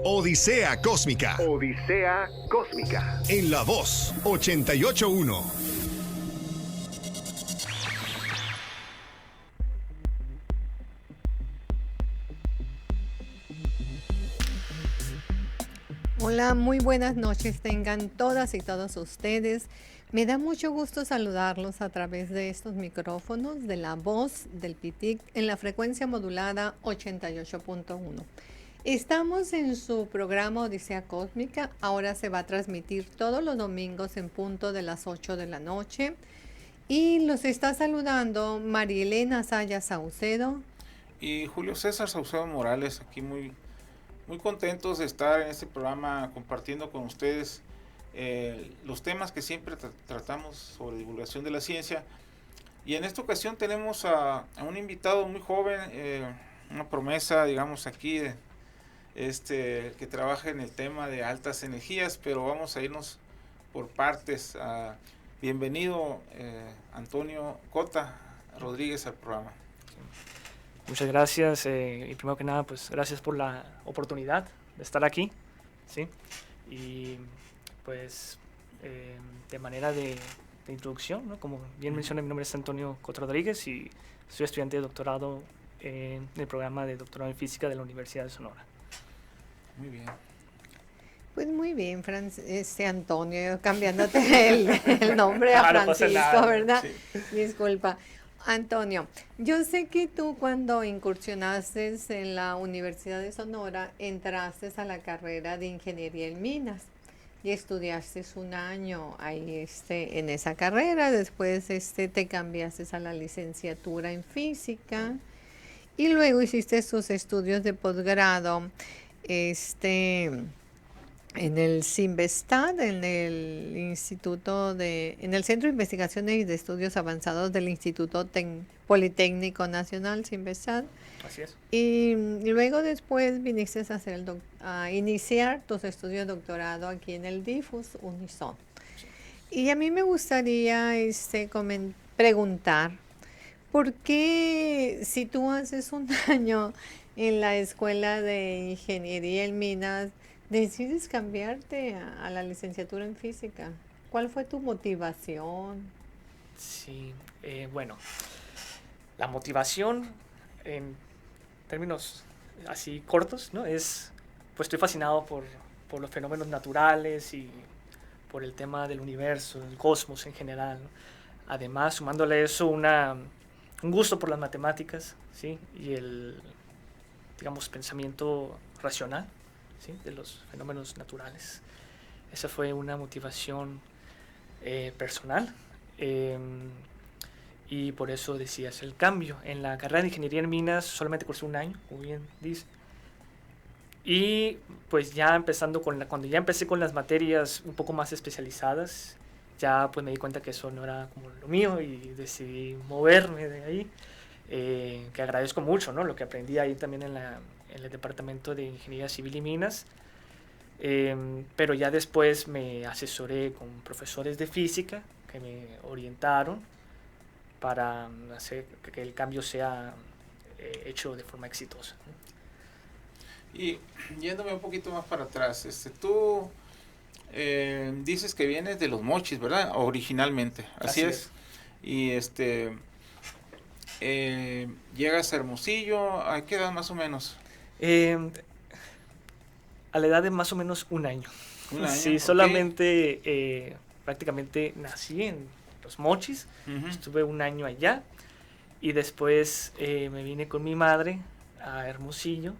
Odisea Cósmica. Odisea Cósmica. En La Voz 88.1. Hola, muy buenas noches tengan todas y todos ustedes. Me da mucho gusto saludarlos a través de estos micrófonos de La Voz del PITIC en la frecuencia modulada 88.1. Estamos en su programa Odisea Cósmica. Ahora se va a transmitir todos los domingos en punto de las 8 de la noche. Y los está saludando Marielena Saya Saucedo y Julio César Saucedo Morales, aquí muy contentos de estar en este programa compartiendo con ustedes los temas que siempre tratamos sobre divulgación de la ciencia. Y en esta ocasión tenemos a un invitado muy joven, una promesa, digamos, aquí, que trabaja en el tema de altas energías, pero vamos a irnos por partes. Bienvenido, Antonio Cota Rodríguez, al programa. Muchas gracias, y primero que nada, pues gracias por la oportunidad de estar aquí, ¿sí? Y pues de manera de introducción, ¿no? Como bien mencioné, mi nombre es Antonio Cota Rodríguez y soy estudiante de doctorado en el programa de doctorado en física de la Universidad de Sonora. Muy bien. Pues muy bien, Antonio, cambiándote el nombre a Francisco, ¿verdad? Sí. Disculpa. Antonio, yo sé que tú cuando incursionaste en la Universidad de Sonora entraste a la carrera de Ingeniería en Minas y estudiaste un año ahí en esa carrera, después te cambiaste a la licenciatura en Física y luego hiciste tus estudios de posgrado en el CINVESTAD, en el Centro de Investigaciones y de Estudios Avanzados del Instituto Politécnico Nacional, CINVESTAD. Así es. Y luego después viniste a iniciar tus estudios de doctorado aquí en el DIFUS Unison. Sí. Y a mí me gustaría preguntar, ¿por qué si tú haces un año en la Escuela de Ingeniería en Minas, decides cambiarte a la licenciatura en física? ¿Cuál fue tu motivación? Sí, bueno, la motivación en términos así cortos, ¿no? Es, pues estoy fascinado por los fenómenos naturales y por el tema del universo, del cosmos en general, ¿no? Además, sumándole eso un gusto por las matemáticas, ¿sí? Y el, digamos, pensamiento racional, ¿sí? De los fenómenos naturales. Esa fue una motivación personal, y por eso decidí hacer el cambio. En la carrera de Ingeniería en Minas solamente cursé un año, como bien dice, y pues ya cuando ya empecé con las materias un poco más especializadas, ya pues me di cuenta que eso no era como lo mío y decidí moverme de ahí, que agradezco mucho, ¿no? Lo que aprendí ahí también en el Departamento de Ingeniería Civil y Minas, pero ya después me asesoré con profesores de física que me orientaron para hacer que el cambio sea hecho de forma exitosa, ¿no? Y yéndome un poquito más para atrás, tú dices que vienes de Los Mochis, ¿verdad? Originalmente, así es. Y llegas a Hermosillo, ¿a qué edad más o menos? A la edad de más o menos un año. ¿Un año? Sí, okay. Solamente prácticamente nací en Los Mochis, estuve un año allá y después me vine con mi madre a Hermosillo,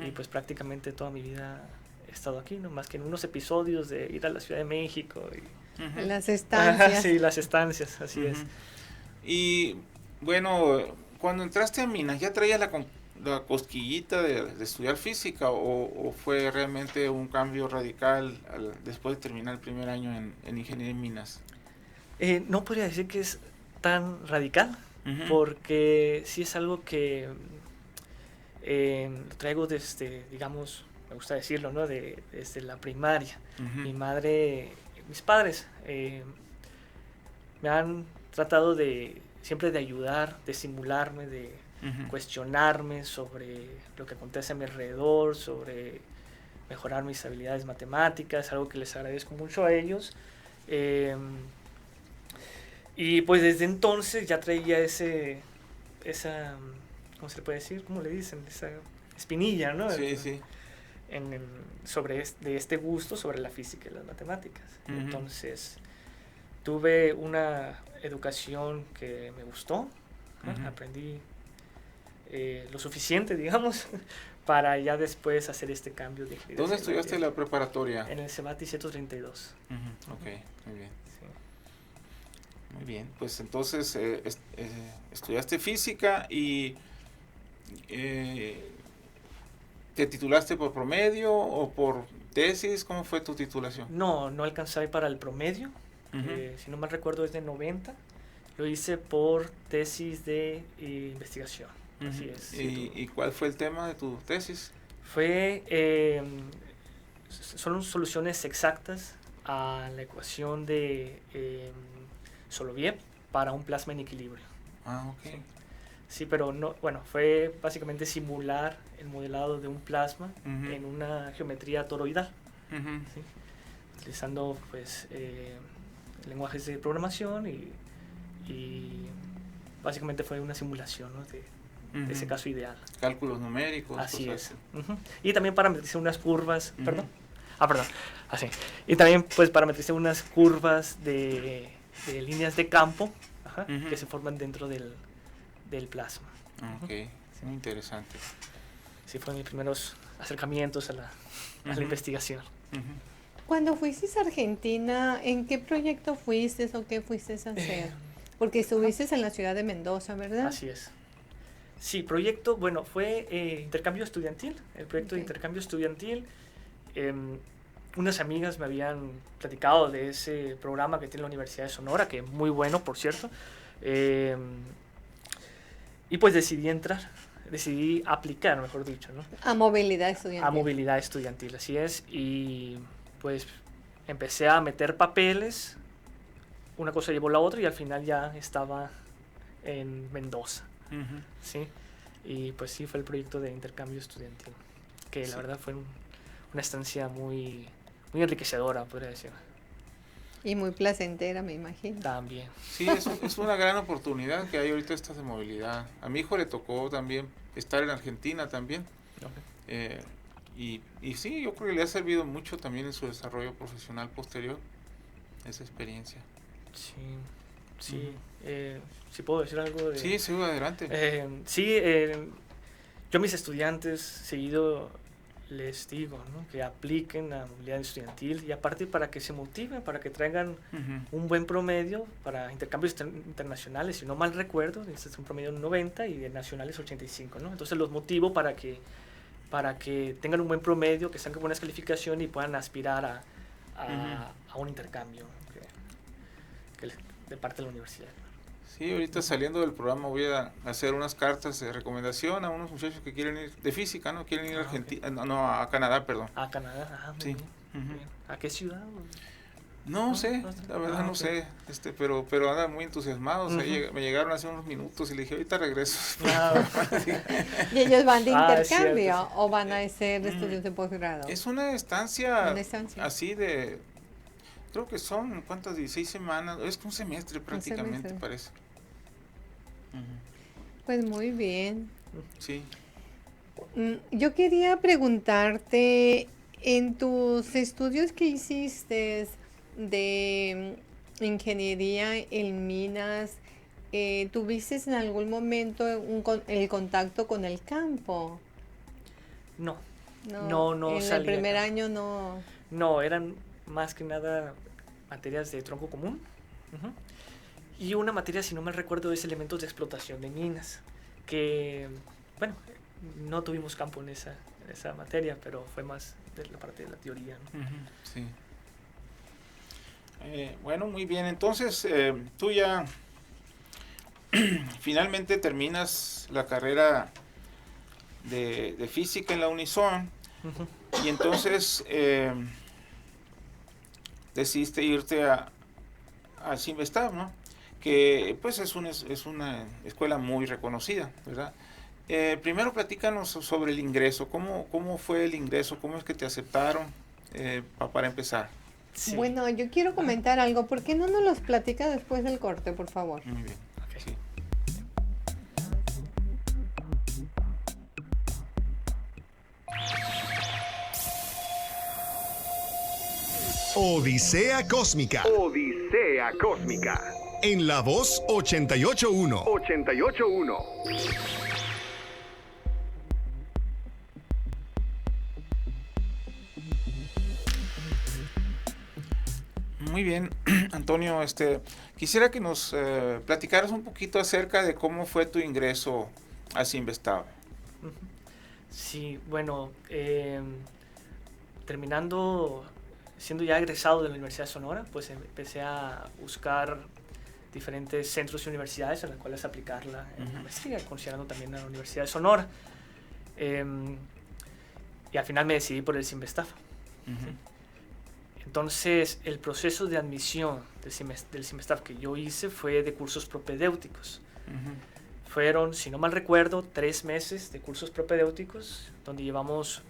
y pues prácticamente toda mi vida he estado aquí, no más que en unos episodios de ir a la Ciudad de México. Y las estancias. Sí, las estancias, así es. Y bueno, cuando entraste a Minas, ¿ya traías la cosquillita de estudiar física o fue realmente un cambio radical después de terminar el primer año en Ingeniería en Minas? No podría decir que es tan radical, porque sí es algo que lo traigo desde, digamos, me gusta decirlo, ¿no? Desde la primaria. Mis padres me han tratado siempre de ayudar, de estimularme, de cuestionarme sobre lo que acontece a mi alrededor, sobre mejorar mis habilidades matemáticas, algo que les agradezco mucho a ellos. Y pues desde entonces ya traía esa, ¿cómo se le puede decir? ¿Cómo le dicen? Esa espinilla, ¿no? Sí, sí. Sobre de este gusto sobre la física y las matemáticas. Entonces tuve una educación que me gustó, ¿no? Aprendí lo suficiente, digamos, para ya después hacer este cambio de ingeniería. ¿Dónde estudiaste la preparatoria? En el CEBATI 132. Ok, muy bien. Sí. Muy bien, pues entonces estudiaste física y ¿te titulaste por promedio o por tesis? ¿Cómo fue tu titulación? No alcancé para el promedio. Si no mal recuerdo es de 90. Lo hice por tesis de investigación. Así es. ¿Y cuál fue el tema de tu tesis? Son soluciones exactas a la ecuación de Soloviev para un plasma en equilibrio. Ah, ok. Sí, pero no, bueno, fue básicamente simular el modelado de un plasma en una geometría toroidal, ¿sí? Utilizando pues lenguajes de programación y básicamente fue una simulación, ¿no? de ese caso ideal. Cálculos numéricos. Así es. Y también parametricé unas curvas, así. Y también pues parametricé unas curvas de líneas de campo que se forman dentro del plasma. Ok, muy interesante. Sí, fueron mis primeros acercamientos a la investigación. Cuando fuiste a Argentina, ¿en qué proyecto fuiste o qué fuiste a hacer? Porque estuviste en la ciudad de Mendoza, ¿verdad? Así es. Sí, proyecto, bueno, fue intercambio estudiantil, el proyecto de intercambio estudiantil. Unas amigas me habían platicado de ese programa que tiene la Universidad de Sonora, que es muy bueno, por cierto. Y pues decidí aplicar, mejor dicho, ¿no? A movilidad estudiantil. A movilidad estudiantil, así es. Y pues empecé a meter papeles, una cosa llevó la otra y al final ya estaba en Mendoza, ¿sí? Y pues sí, fue el proyecto de intercambio estudiantil, que la verdad fue una estancia muy, muy enriquecedora, podría decir. Y muy placentera, me imagino. También. Sí, es una gran oportunidad que hay ahorita estas de movilidad. A mi hijo le tocó también estar en Argentina también. Y sí, yo creo que le ha servido mucho también en su desarrollo profesional posterior, esa experiencia. Sí. ¿Sí puedo decir algo? Sí, adelante. Yo a mis estudiantes seguido les digo, ¿no? Que apliquen a movilidad estudiantil y aparte para que se motiven, para que traigan un buen promedio para intercambios internacionales. Si no mal recuerdo, es un promedio de 90 y de nacionales 85, ¿no? Entonces los motivo para que tengan un buen promedio, que saquen buenas calificaciones y puedan aspirar a un intercambio de parte de la universidad. Sí, ahorita saliendo del programa voy a hacer unas cartas de recomendación a unos muchachos que quieren ir de física, ¿no? Quieren ir a Argentina, a Canadá, perdón. A Canadá, muy bien. ¿A qué ciudad? No sé, la verdad no sé, pero andan muy entusiasmados. Ahí me llegaron hace unos minutos y le dije, ahorita regreso. ¿Y ellos van de intercambio o van a hacer estudios de posgrado? Es una estancia así de, creo que son, ¿cuántas? 16 semanas, es un semestre prácticamente, parece. Pues muy bien. Sí. Yo quería preguntarte, en tus estudios que hiciste de ingeniería en minas, ¿tuviste en algún momento el contacto con el campo? No. En el primer año no. No, eran más que nada materias de tronco común. Y una materia, si no me recuerdo, es elementos de explotación de minas, que, bueno, no tuvimos campo en esa materia, pero fue más de la parte de la teoría, ¿no? Sí. Bueno, muy bien. Entonces, tú ya finalmente terminas la carrera de física en la Unison y entonces decidiste irte a Cinvestav, ¿no? Que pues es una escuela muy reconocida, ¿verdad? Primero platícanos sobre el ingreso. ¿Cómo fue el ingreso? ¿Cómo es que te aceptaron para empezar? Sí. Bueno, yo quiero comentar algo. ¿Por qué no nos los platica después del corte, por favor? Muy bien. Ok. Sí. Odisea Cósmica. Odisea Cósmica. En La Voz 88.1. 88.1. Muy bien, Antonio, quisiera que nos platicaras un poquito acerca de cómo fue tu ingreso a Cinvestav. Ujú. Sí, bueno, siendo ya egresado de la Universidad de Sonora, pues empecé a buscar diferentes centros y universidades en las cuales aplicarla en la maestría, considerando también a la Universidad de Sonora. Y al final me decidí por el Cinvestav. Entonces, el proceso de admisión del Cinvestav que yo hice fue de cursos propedéuticos. Fueron, si no mal recuerdo, 3 meses de cursos propedéuticos, donde llevamos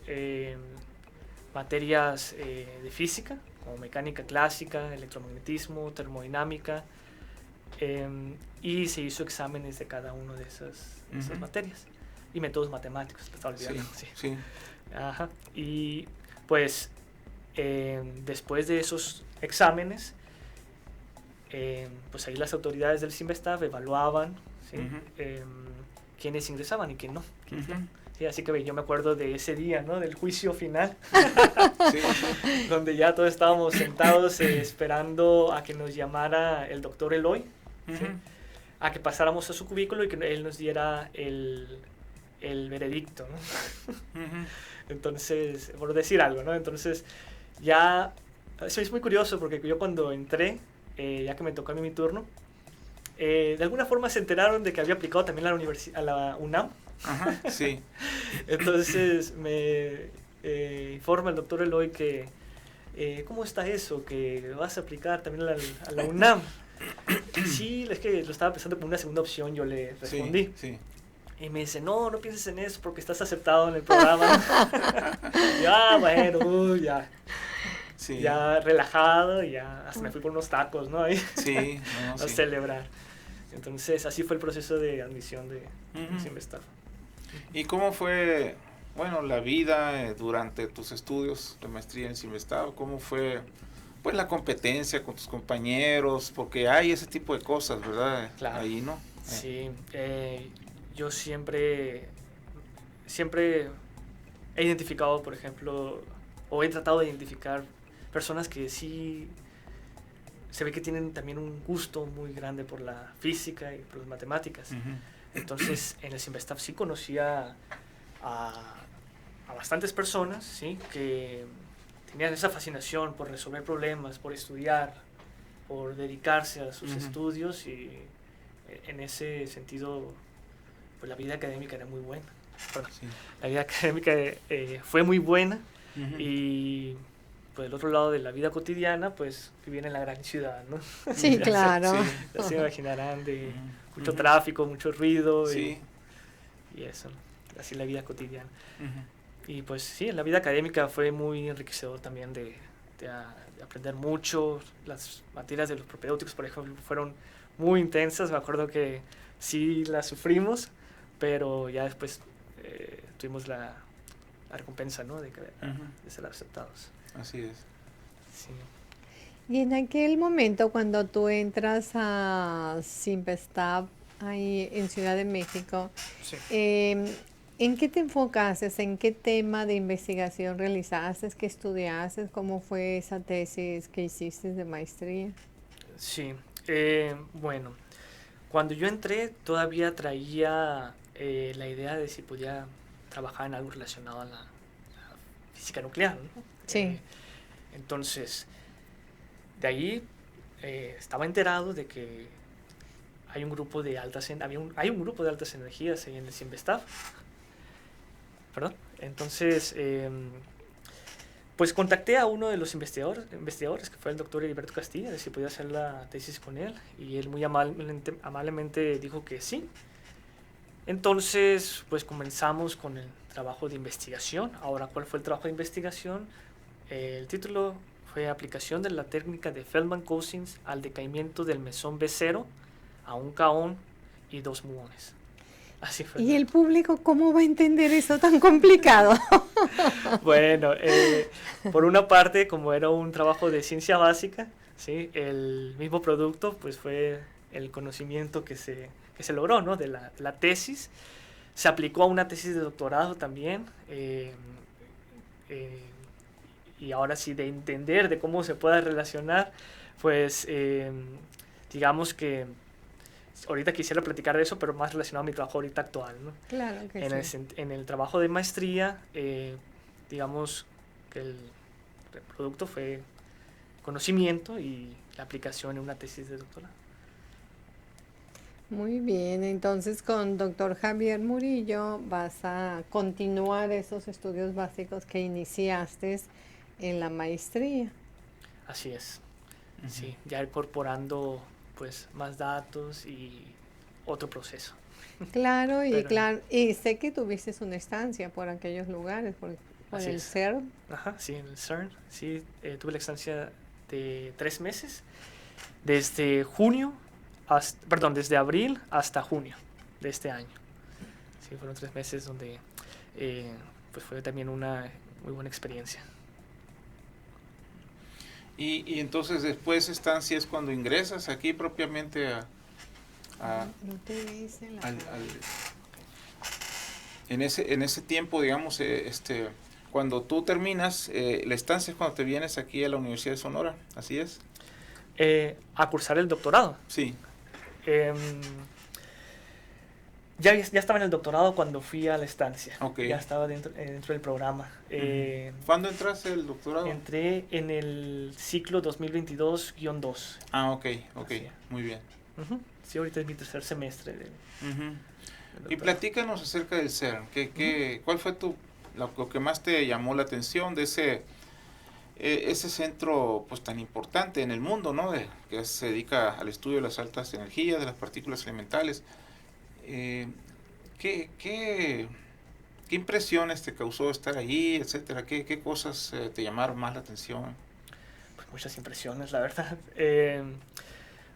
materias de física, como mecánica clásica, electromagnetismo, termodinámica, y se hizo exámenes de cada una de esas materias. Y métodos matemáticos, te estaba olvidando. Sí. Ajá. Y pues después de esos exámenes, pues ahí las autoridades del Cinvestav evaluaban, ¿sí? Quiénes ingresaban y quién no. Sí, así que yo me acuerdo de ese día, ¿no? Del juicio final, donde ya todos estábamos sentados esperando a que nos llamara el doctor Eloy, ¿sí? A que pasáramos a su cubículo y que él nos diera el veredicto, ¿no? Entonces, por decir algo, ¿no? Entonces, ya, eso es muy curioso porque yo cuando entré, ya que me tocó a mí mi turno, de alguna forma se enteraron de que había aplicado también a la UNAM. Ajá, sí. Entonces me informa el doctor Eloy que ¿cómo está eso? Que vas a aplicar también a la UNAM. Sí, es que lo estaba pensando como una segunda opción, yo le respondí. Sí. Y me dice, no pienses en eso porque estás aceptado en el programa. Ya, bueno, ya. Sí. Ya relajado, y ya hasta me fui por unos tacos, ¿no? Ahí. Sí, A celebrar. Entonces, así fue el proceso de admisión de Cinvestav. ¿Y cómo fue, bueno, la vida durante tus estudios de maestría en Cinvestav? ¿Cómo fue, pues, la competencia con tus compañeros? Porque hay ese tipo de cosas, ¿verdad? Claro. Ahí, ¿no? Sí, yo siempre he identificado, por ejemplo, o he tratado de identificar personas que sí se ve que tienen también un gusto muy grande por la física y por las matemáticas. Entonces, en el Cinvestav sí conocía a bastantes personas, ¿sí? Que tenían esa fascinación por resolver problemas, por estudiar, por dedicarse a sus estudios, y en ese sentido, pues la vida académica era muy buena. Perdón, Sí. La vida académica fue muy buena, y pues del otro lado de la vida cotidiana, pues vivir en la gran ciudad, ¿no? Sí, claro. Ya se imaginarán, de mucho tráfico, mucho ruido, Sí. y eso, así la vida cotidiana. Y pues sí, la vida académica fue muy enriquecedor también de aprender mucho. Las materias de los propedéuticos, por ejemplo, fueron muy intensas. Me acuerdo que sí las sufrimos, pero ya después tuvimos la recompensa, ¿no? De ser aceptados. Así es. Sí. Y en aquel momento, cuando tú entras a Cinvestav, ahí en Ciudad de México, Sí. ¿En qué te enfocaste? ¿En qué tema de investigación realizaste? ¿Qué estudiaste? ¿Cómo fue esa tesis que hiciste de maestría? Sí, bueno, cuando yo entré todavía traía la idea de si podía trabajar en algo relacionado a la física nuclear, ¿no? Sí. Entonces, de ahí estaba enterado de que hay un grupo de altas energías en el Cinvestav. ¿Perdón? Entonces, pues contacté a uno de los investigadores, que fue el doctor Heriberto Castilla, de si podía hacer la tesis con él, y él muy amablemente dijo que sí. Entonces, pues comenzamos con el trabajo de investigación. Ahora, ¿cuál fue el trabajo de investigación? El título fue Aplicación de la técnica de Feldman-Cousins al decaimiento del mesón B0 a un kaón y 2 muones. Así fue. ¿Y el público cómo va a entender eso tan complicado? Bueno, por una parte, como era un trabajo de ciencia básica, ¿sí? El mismo producto pues fue el conocimiento que se logró, ¿no? De la tesis. Se aplicó a una tesis de doctorado también. Y ahora sí, de entender de cómo se puede relacionar, pues digamos que ahorita quisiera platicar de eso, pero más relacionado a mi trabajo ahorita actual, ¿no? Claro que sí. En el trabajo de maestría, digamos que el producto fue conocimiento y la aplicación en una tesis de doctorado. Muy bien, entonces con doctor Javier Murillo vas a continuar esos estudios básicos que iniciaste en la maestría. Así es. Sí, ya incorporando pues más datos y otro proceso. Claro, Pero, claro, y sé que tuviste una estancia por aquellos lugares, por el CERN. Ajá, sí, en el CERN, sí, tuve la estancia de 3 meses, desde desde abril hasta junio de este año. Sí, fueron 3 meses donde pues fue también una muy buena experiencia. Y entonces después de estancia es cuando ingresas aquí propiamente en ese tiempo, digamos, cuando tú terminas la estancia es cuando te vienes aquí a la Universidad de Sonora, ¿así es? A cursar el doctorado. Sí. Ya estaba en el doctorado cuando fui a la estancia. Okay. Ya estaba dentro del programa. ¿Cuándo entraste al doctorado? Entré en el ciclo 2022-2. Ah, ok, muy bien. Sí, ahorita es mi 3er semestre. Del y platícanos acerca del CERN. ¿Cuál fue lo que más te llamó la atención de ese centro pues tan importante en el mundo, ¿no? Que se dedica al estudio de las altas energías, de las partículas elementales? ¿Qué impresiones te causó estar allí, etcétera? ¿Qué cosas te llamaron más la atención? Pues muchas impresiones, la verdad.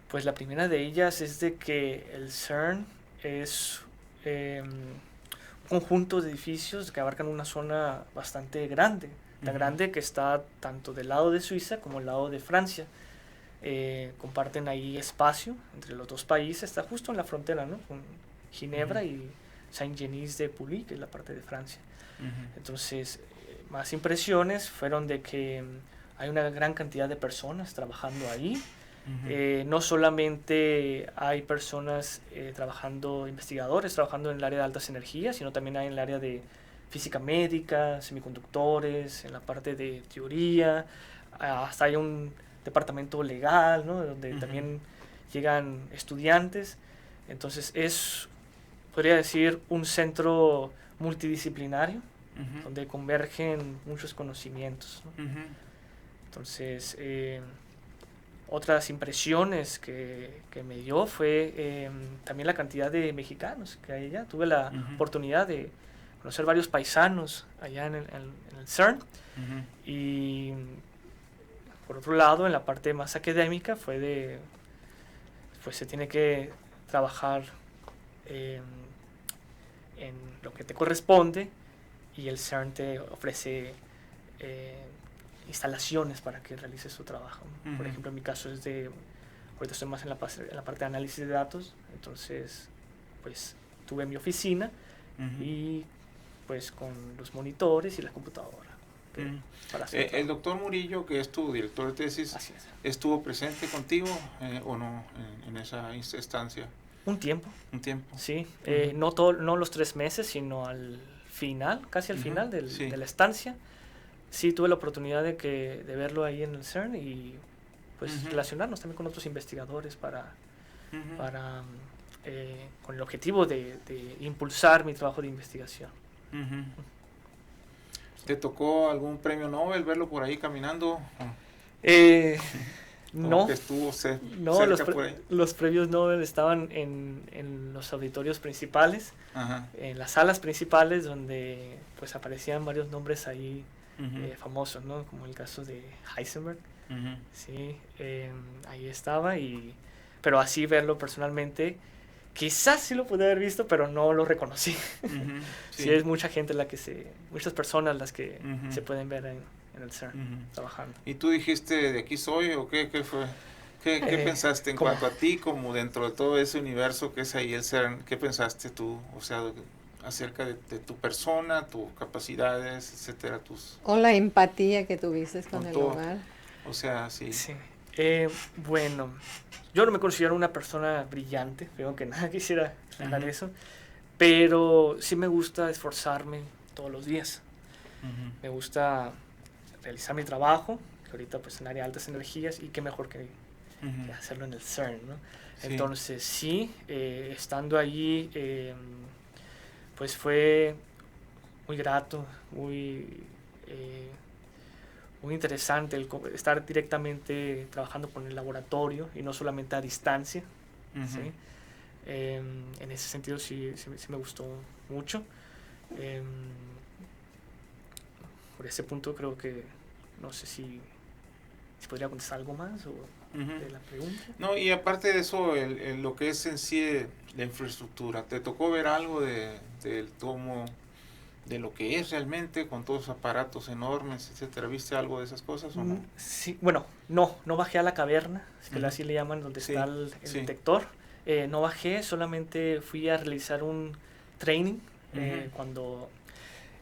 Pues la primera de ellas es de que el CERN es un conjunto de edificios que abarcan una zona bastante grande, tan grande que está tanto del lado de Suiza como del lado de Francia. Comparten ahí espacio entre los dos países, está justo en la frontera, ¿no? Con Ginebra y Saint-Denis-de-Pouilly, que es la parte de Francia. Entonces, más impresiones fueron de que hay una gran cantidad de personas trabajando ahí. No solamente hay personas investigadores trabajando en el área de altas energías, sino también hay en el área de física médica, semiconductores, en la parte de teoría, hasta hay un departamento legal, ¿no? Donde también llegan estudiantes. Entonces podría decir, un centro multidisciplinario donde convergen muchos conocimientos, ¿no? Entonces, otras impresiones que me dio fue también la cantidad de mexicanos que hay allá. Tuve la oportunidad de conocer varios paisanos allá en el CERN. Y por otro lado, en la parte más académica pues se tiene que trabajar en lo que te corresponde, y el CERN te ofrece instalaciones para que realices tu trabajo. Por ejemplo, en mi caso ahorita estoy más en la parte de análisis de datos, entonces pues tuve mi oficina y pues con los monitores y la computadora. Para hacer el doctor Murillo, que es tu director de tesis, ¿estuvo presente contigo o no en esa estancia? Un tiempo. Sí, no los 3 meses, sino al final, casi al final de la estancia. Sí, tuve la oportunidad de verlo ahí en el CERN y pues relacionarnos también con otros investigadores para con el objetivo de impulsar mi trabajo de investigación. ¿Te tocó algún premio Nobel verlo por ahí caminando? No, que estuvo no, cerca por ahí. los premios Nobel estaban en los auditorios principales, Ajá. en las salas principales donde pues aparecían varios nombres ahí Ujú. famosos, ¿no? Como el caso de Heisenberg, Ujú. sí, ahí estaba, pero así verlo personalmente, quizás sí lo pude haber visto, pero no lo reconocí. Ujú. Sí, es mucha gente muchas personas las que Ujú. se pueden ver en el CERN Ujú. trabajando. ¿Y tú dijiste de aquí soy o qué fue? ¿Qué pensaste en como- cuanto a ti, como dentro de todo ese universo que es ahí el CERN? ¿Qué pensaste tú, o sea, acerca de tu persona, tus capacidades, etcétera, O la empatía que tuviste con Con el todo. lugar. o sea, sí. Sí. Bueno, yo no me considero una persona brillante, creo que nada quisiera aclarar Ujú. eso, pero sí me gusta esforzarme todos los días. Ujú. Me gusta realizar mi trabajo, que ahorita pues en área de altas energías, y qué mejor que Ujú. hacerlo en el CERN, ¿no? Sí. Entonces sí, estando allí, pues fue muy grato, muy interesante estar directamente trabajando con el laboratorio y no solamente a distancia. Ujú. ¿Sí? En ese sentido sí me gustó mucho. Por ese punto creo que no sé si podría contestar algo más o Ujú. de la pregunta. No, y aparte de eso, lo que es en sí la infraestructura, ¿te tocó ver algo del cómo, de lo que es realmente con todos los aparatos enormes, etcétera? ¿Viste algo de esas cosas o no? Sí, bueno, no bajé a la caverna, es que Ujú. así le llaman, donde Sí, está el sí. detector. No bajé, solamente fui a realizar un training Ujú. cuando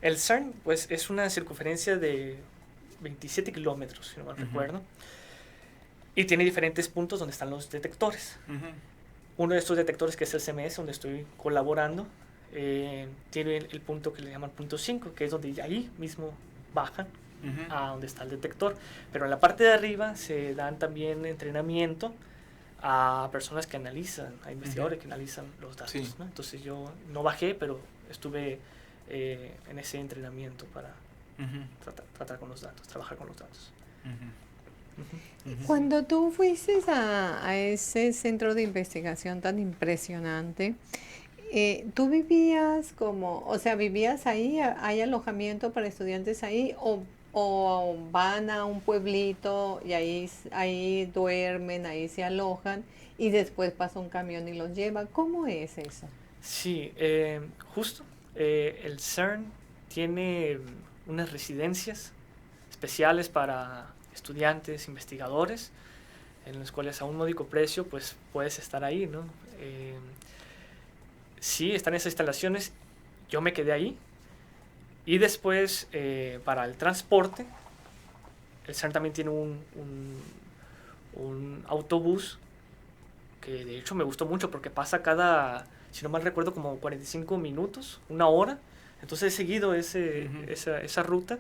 el CERN pues es una circunferencia de 27 kilómetros, si no mal Ujú. recuerdo, y tiene diferentes puntos donde están los detectores. Ujú. Uno de estos detectores, que es el CMS, donde estoy colaborando, tiene el punto que le llaman punto 5, que es donde ahí mismo bajan Ujú. a donde está el detector. Pero en la parte de arriba se dan también entrenamiento a personas que analizan, a investigadores Ujú. que analizan los datos. Sí. ¿No? Entonces yo no bajé, pero estuve en ese entrenamiento para Ujú. tratar con los datos, trabajar con los datos. Ujú. Ujú. Ujú. Cuando tú fuiste a ese centro de investigación tan impresionante, ¿tú vivías o sea, vivías ahí? ¿Hay alojamiento para estudiantes ahí? ¿O van a un pueblito y ahí duermen, ahí se alojan y después pasa un camión y los lleva? ¿Cómo es eso? Sí, justo. El CERN tiene unas residencias especiales para estudiantes, investigadores, en las cuales a un módico precio pues puedes estar ahí, ¿no? Sí, están esas instalaciones, yo me quedé ahí, y después para el transporte, el CERN también tiene un autobús que de hecho me gustó mucho porque pasa cada, si no mal recuerdo, como 45 minutos, una hora. Entonces he seguido Ujú. esa ruta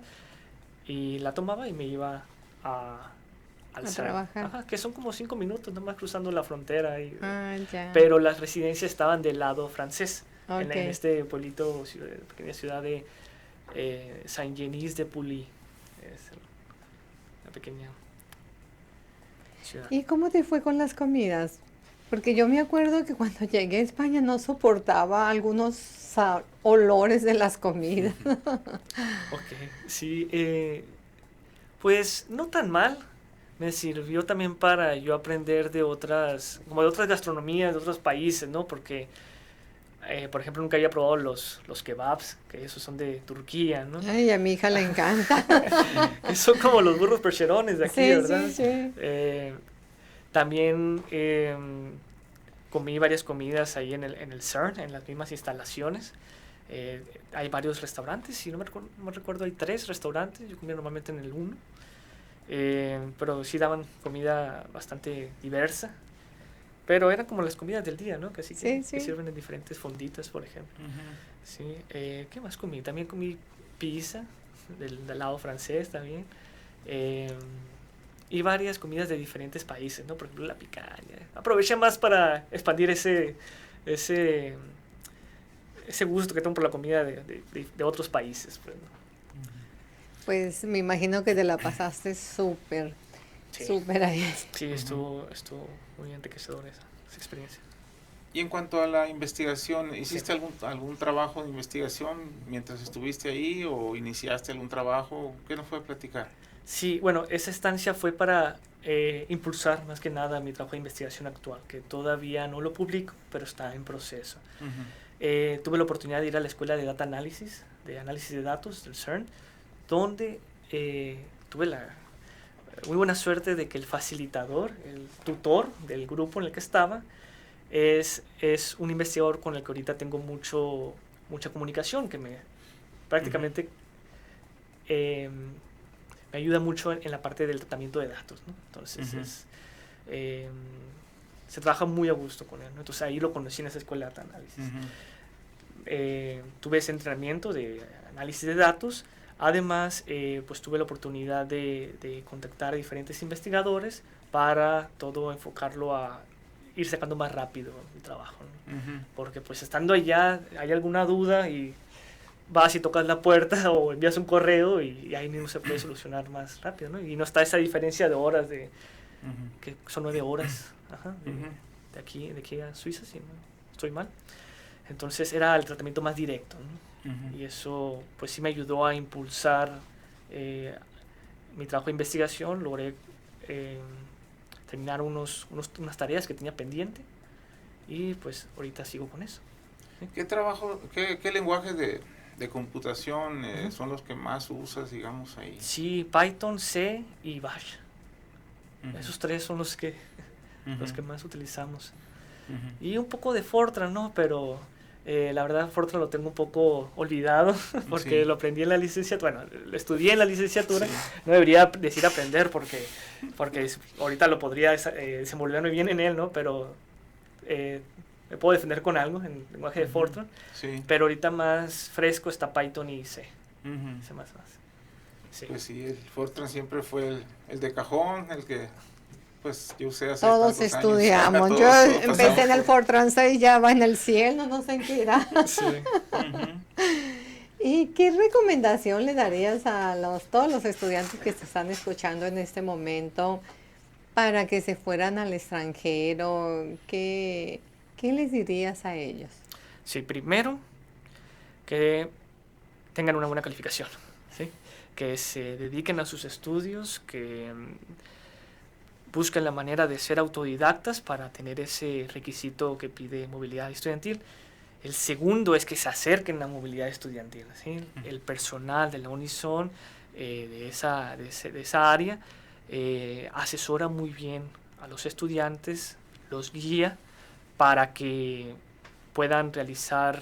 y la tomaba y me iba al A CERN. trabajar. Ajá, que son como 5 minutos nomás cruzando la frontera. Ah, ya. Pero las residencias estaban del lado francés, en Ok. este pueblito, pequeña ciudad de Saint-Genis-de-Pouilly. Es una pequeña ciudad. ¿Y cómo te fue con las comidas? Porque yo me acuerdo que cuando llegué a España no soportaba algunos olores de las comidas. Ok, sí, pues no tan mal. Me sirvió también para yo aprender de otras gastronomías de otros países, ¿no? Porque, por ejemplo, nunca había probado los kebabs, que esos son de Turquía, ¿no? Ay, a mi hija le encanta. Que son como los burros percherones de aquí, Sí, ¿verdad? sí, sí. También comí varias comidas ahí en el CERN, en las mismas instalaciones. Hay varios restaurantes, si no me recuerdo, hay 3 restaurantes. Yo comía normalmente en el 1. Pero sí daban comida bastante diversa. Pero eran como las comidas del día, ¿no? Que así Sí, que sí. sirven en diferentes fonditas, por ejemplo. Ujú. Sí. ¿Qué más comí? También comí pizza del lado francés también. Y varias comidas de diferentes países, ¿no? Por ejemplo, la picaña. Aproveché más para expandir ese gusto que tengo por la comida de otros países. Pues, ¿no? Pues me imagino que te la pasaste súper. Sí. Súper ahí. Sí, estuvo muy enriquecedor esa experiencia. Y en cuanto a la investigación, ¿hiciste algún trabajo de investigación mientras estuviste ahí o iniciaste algún trabajo? ¿Qué nos fue a platicar? Sí, bueno, esa estancia fue para impulsar más que nada mi trabajo de investigación actual, que todavía no lo publico, pero está en proceso. Tuve la oportunidad de ir a la escuela de Data Analysis, de análisis de datos del CERN, donde tuve la muy buena suerte de que el facilitador, el tutor del grupo en el que estaba, es un investigador con el que ahorita tengo mucha comunicación, que prácticamente me ayuda mucho en la parte del tratamiento de datos, ¿no? Entonces se trabaja muy a gusto con él, ¿no? Entonces ahí lo conocí en esa escuela de data análisis. Tuve ese entrenamiento de análisis de datos. Además, pues tuve la oportunidad de contactar a diferentes investigadores para todo enfocarlo a ir sacando más rápido el trabajo, ¿no? Porque pues estando allá hay alguna duda y vas y tocas la puerta o envías un correo y ahí mismo se puede solucionar más rápido, ¿no? Y no está esa diferencia de horas, que son 9 horas de aquí a Suiza, si no estoy mal. Entonces era el tratamiento más directo, ¿no? Y eso pues sí me ayudó a impulsar mi trabajo de investigación. Logré terminar unas tareas que tenía pendiente y pues ahorita sigo con eso. ¿Sí? ¿Qué lenguajes de computación son los que más usas, digamos, ahí? Sí, Python, C y Bash. Esos 3 son los que más utilizamos. Y un poco de Fortran, ¿no? Pero la verdad Fortran lo tengo un poco olvidado porque lo aprendí en la licenciatura. Bueno, lo estudié en la licenciatura. No debería decir aprender porque ahorita lo podría desenvolverme bien en él, ¿no? Pero me puedo defender con algo en el lenguaje de Fortran. Pero ahorita más fresco está Python y C. C++. Sí. Pues sí, el Fortran siempre fue el de cajón, el que pues yo usé hace todos estudiamos. Yo empecé en el Fortran 6, ya va en el cielo, no sé en qué irá. Sí. ¿Y qué recomendación le darías a todos los estudiantes que te están escuchando en este momento para que se fueran al extranjero? ¿Qué les dirías a ellos? Sí, primero, que tengan una buena calificación, ¿sí? Que se dediquen a sus estudios, que busquen la manera de ser autodidactas para tener ese requisito que pide movilidad estudiantil. El segundo es que se acerquen a movilidad estudiantil, ¿sí? El personal de la Unison, de esa área, asesora muy bien a los estudiantes, los guía para que puedan realizar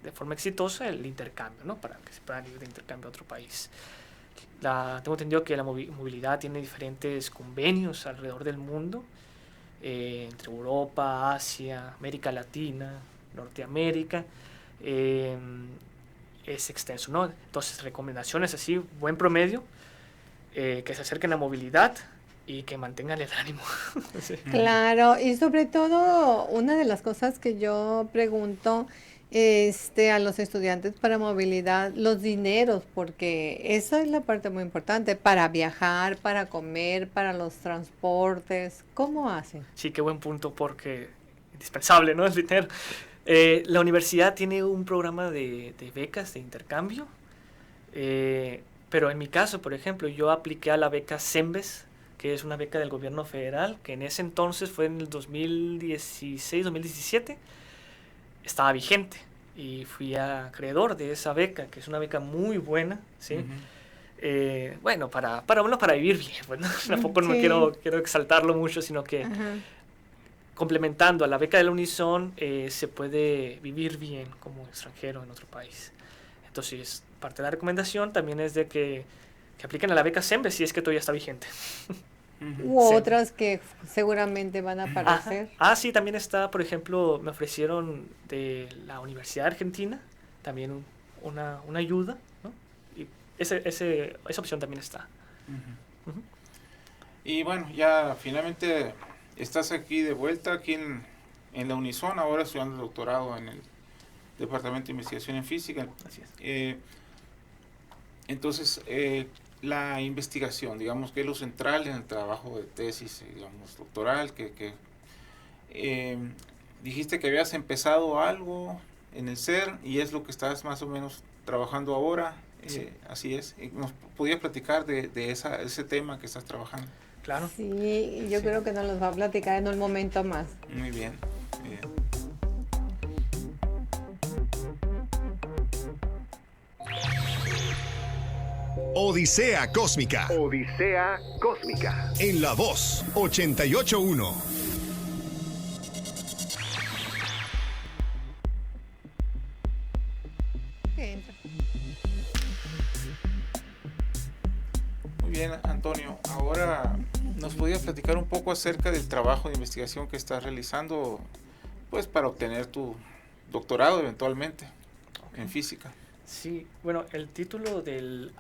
de forma exitosa el intercambio, ¿no? Para que se puedan ir de intercambio a otro país. Tengo entendido que la movilidad tiene diferentes convenios alrededor del mundo, entre Europa, Asia, América Latina, Norteamérica. Es extenso, ¿no? Entonces, recomendaciones así, buen promedio, que se acerquen a movilidad y que mantengan el ánimo. Sí. Claro, y sobre todo, una de las cosas que yo pregunto a los estudiantes para movilidad, los dineros, porque esa es la parte muy importante, para viajar, para comer, para los transportes, ¿cómo hacen? Sí, qué buen punto, porque indispensable, ¿no? El dinero. La universidad tiene un programa de becas de intercambio, pero en mi caso, por ejemplo, yo apliqué a la beca CEMBES, que es una beca del gobierno federal, que en ese entonces fue en el 2016-2017, estaba vigente y fui acreedor de esa beca, que es una beca muy buena, ¿sí? Bueno, para vivir bien, pues, ¿no? Tampoco no quiero exaltarlo mucho, sino que complementando a la beca de la Unison se puede vivir bien como extranjero en otro país. Entonces, parte de la recomendación también es de que apliquen a la beca SEMBE si es que todavía está vigente. U otras que seguramente van a aparecer. Sí, también está, por ejemplo, me ofrecieron de la Universidad Argentina también una ayuda, ¿no? Y esa opción también está. Y bueno, ya finalmente estás aquí de vuelta, aquí en la Unison, ahora estudiando el doctorado en el Departamento de Investigación en Física. Así es. Entonces, la investigación, digamos, que es lo central en el trabajo de tesis, digamos, doctoral, dijiste que habías empezado algo en el CER y es lo que estás más o menos trabajando ahora. Sí. Así es. ¿Nos podías platicar de ese tema que estás trabajando? Claro. Sí, yo creo que nos los va a platicar en un momento más. Muy bien, muy bien. Odisea Cósmica. Odisea Cósmica. En La Voz 88.1. Entra. Muy bien, Antonio. Ahora, ¿nos podías platicar un poco acerca del trabajo de investigación que estás realizando, pues, para obtener tu doctorado eventualmente en física? Sí, bueno, el título del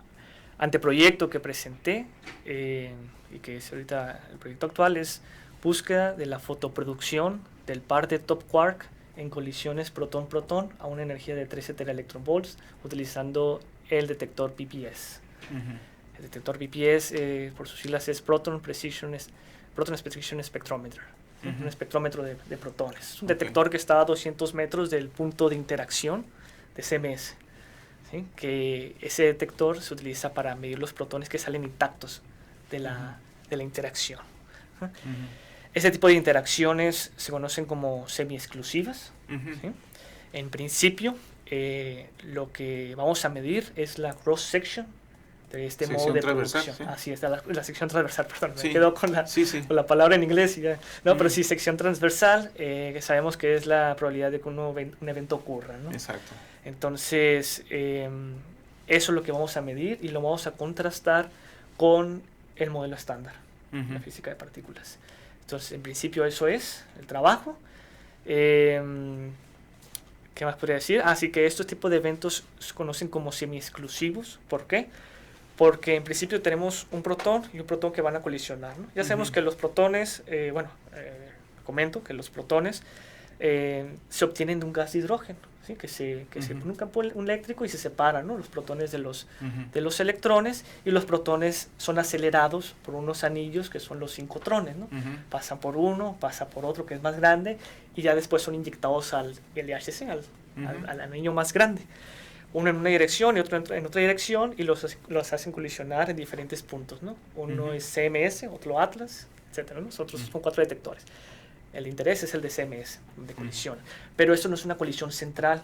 anteproyecto que presenté y que es ahorita el proyecto actual es Búsqueda de la fotoproducción del par de top quark en colisiones protón-protón a una energía de 13 teraelectronvolts utilizando el detector PPS. El detector PPS, por sus siglas, es Proton Precision Spectrometer. Un espectrómetro de protones. Es un detector que está a 200 metros del punto de interacción de CMS. ¿Sí? Que ese detector se utiliza para medir los protones que salen intactos de la interacción. Ese tipo de interacciones se conocen como semi-exclusivas. ¿Sí? En principio, lo que vamos a medir es la cross-section de este modo de producción. ¿Sí? Así es, la sección transversal, perdón, Sí. me quedo con la palabra en inglés. Y ya. No, pero sí, sección transversal, que sabemos que es la probabilidad de que un evento ocurra, ¿no? Exacto. Entonces, eso es lo que vamos a medir y lo vamos a contrastar con el modelo estándar de la física de partículas. Entonces, en principio, eso es el trabajo. ¿Qué más podría decir? Así que estos tipos de eventos se conocen como semi-exclusivos. ¿Por qué? Porque en principio tenemos un protón y un protón que van a colisionar, ¿no? Ya sabemos que los protones, comento que los protones se obtienen de un gas de hidrógeno, ¿sí? que se pone un campo eléctrico y se separan, ¿no? Los protones de los electrones, y los protones son acelerados por unos anillos que son los sincotrones, ¿no? Pasan por uno, pasa por otro que es más grande y ya después son inyectados al LHC, al anillo más grande. Uno en una dirección y otro en otra dirección, y los hacen colisionar en diferentes puntos, ¿no? Uno es CMS, otro Atlas, etc. Nosotros son 4 detectores. El de interés es el de CMS, de colisión. Pero esto no es una colisión central.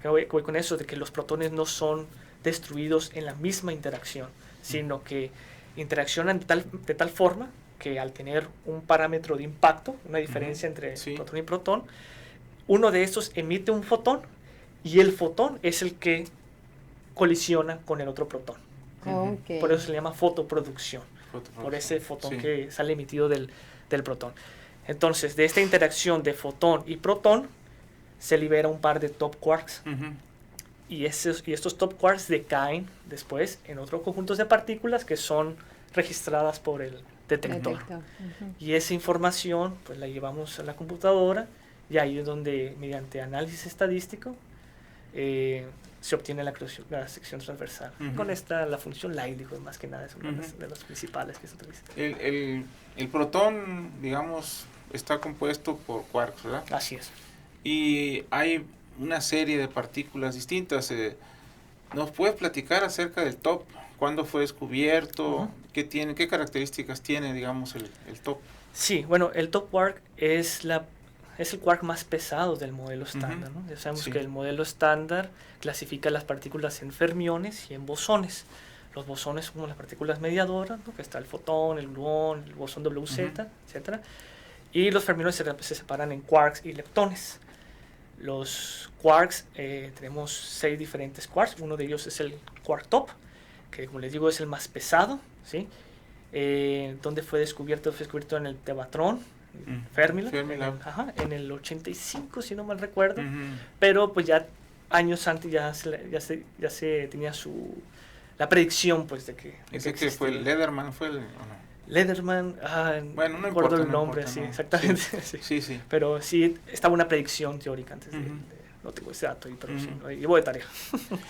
¿Qué voy con eso? De que los protones no son destruidos en la misma interacción, sino que interaccionan de tal forma que al tener un parámetro de impacto, una diferencia entre protón y protón, uno de estos emite un fotón, y el fotón es el que colisiona con el otro protón. Okay. Por eso se le llama fotoproducción, por ese fotón que sale emitido del protón. Entonces, de esta interacción de fotón y protón, se libera un par de top quarks. Y estos top quarks decaen después en otros conjuntos de partículas que son registradas por el detector. Y esa información pues la llevamos a la computadora, y ahí es donde, mediante análisis estadístico, se obtiene la sección transversal. Con la función Lyell, más que nada, es una de las principales que se utiliza. El protón, digamos, está compuesto por quarks, ¿verdad? Así es. Y hay una serie de partículas distintas. ¿Nos puedes platicar acerca del top? ¿Cuándo fue descubierto? ¿Qué características tiene, digamos, el top? Sí, bueno, el top quark es el quark más pesado del modelo estándar, ¿no? Ya sabemos que el modelo estándar clasifica las partículas en fermiones y en bosones. Los bosones son como las partículas mediadoras, ¿no? Que está el fotón, el gluón, el bosón WZ, etc. Y los fermiones se separan en quarks y leptones. Los quarks, tenemos 6 diferentes quarks. Uno de ellos es el quark top, que como les digo es el más pesado, ¿sí? ¿Dónde fue descubierto? Fue descubierto en el Tevatron, Fermilab, en el 85, si no mal recuerdo. Pero pues ya años antes ya se tenía la predicción, pues, de que... Ese que fue el Lederman, ¿fue el...? ¿O no? Lederman, bueno, no importa importa el nombre, no sí, importa, exactamente. Sí. Pero sí, estaba una predicción teórica antes no tengo ese dato ahí, pero sí, lo llevo de tarea.